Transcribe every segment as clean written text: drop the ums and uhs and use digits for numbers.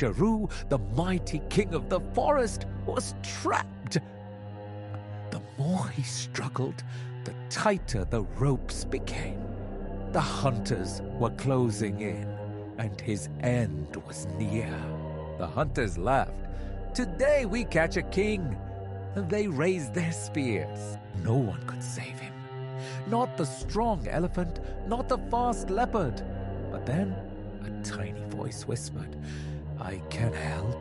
Sheru, the mighty king of the forest, was trapped. The more he struggled, the tighter the ropes became. The hunters were closing in, and his end was near. The hunters laughed. "Today we catch a king." And they raised their spears. No one could save him. Not the strong elephant, not the fast leopard. But then a tiny voice whispered, "I can help."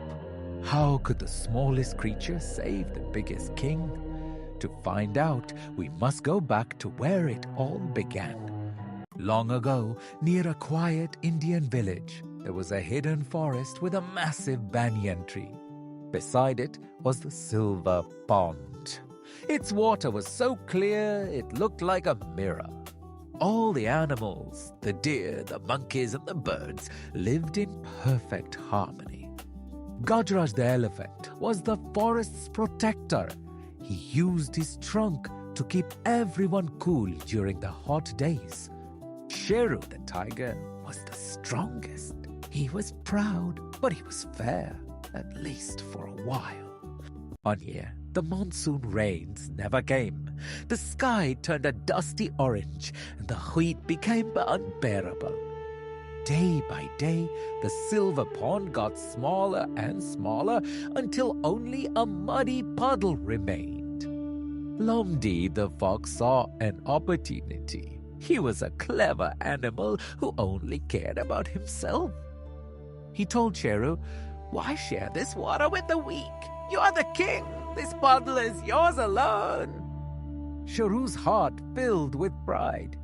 How could the smallest creature save the biggest king? To find out, we must go back to where it all began. Long ago, near a quiet Indian village, there was a hidden forest with a massive banyan tree. Beside it was the silver pond. Its water was so clear it looked like a mirror. All the animals, the deer, the monkeys, and the birds lived in perfect harmony. Gajraj the elephant was the forest's protector. He used his trunk to keep everyone cool during the hot days. Sheru the tiger was the strongest. He was proud, but he was fair, at least for a while. One year, the monsoon rains never came. The sky turned a dusty orange, and the heat became unbearable. Day by day, the silver pond got smaller and smaller until only a muddy puddle remained. Lomdi the fox saw an opportunity. He was a clever animal who only cared about himself. He told Sheru, "Why share this water with the weak? You are the king. This puddle is yours alone." Sheru's heart filled with pride.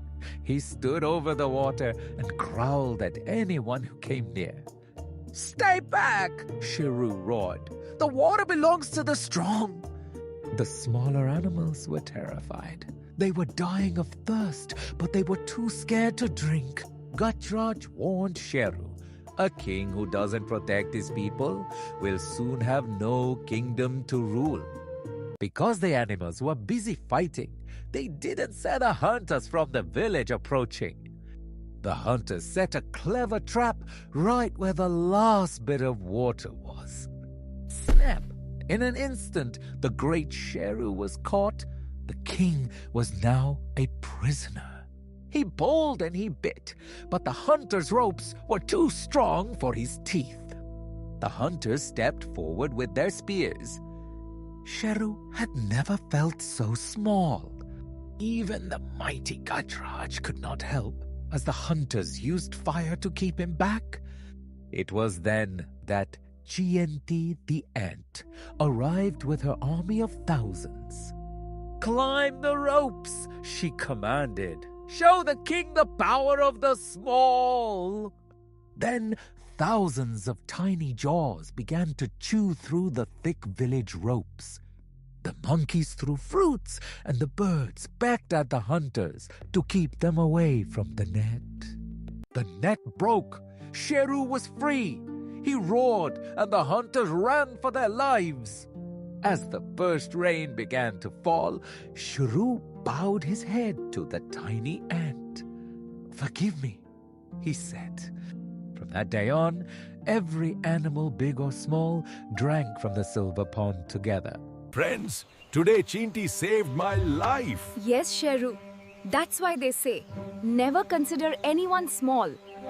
He stood over the water and growled at anyone who came near. "Stay back!" Sheru roared. "The water belongs to the strong." The smaller animals were terrified. They were dying of thirst, but they were too scared to drink. Gajraj warned Sheru, "A king who doesn't protect his people will soon have no kingdom to rule." Because the animals were busy fighting, they didn't see the hunters from the village approaching. The hunters set a clever trap right where the last bit of water was. Snap! In an instant, the great Sheru was caught. The king was now a prisoner. He pulled and he bit, but the hunter's ropes were too strong for his teeth. The hunters stepped forward with their spears. Sheru had never felt so small. Even the mighty Gajraj could not help, as the hunters used fire to keep him back. It was then that Chienti the ant arrived with her army of thousands. "Climb the ropes," she commanded. "Show the king the power of the small." Then thousands of tiny jaws began to chew through the thick village ropes. The monkeys threw fruits, and the birds pecked at the hunters to keep them away from the net. The net broke. Sheru was free. He roared, and the hunters ran for their lives. As the first rain began to fall, Sheru bowed his head to the tiny ant. "Forgive me," he said. From that day on, every animal, big or small, drank from the silver pond together. Friends, today Chinti saved my life. Yes, Sheru. That's why they say, never consider anyone small.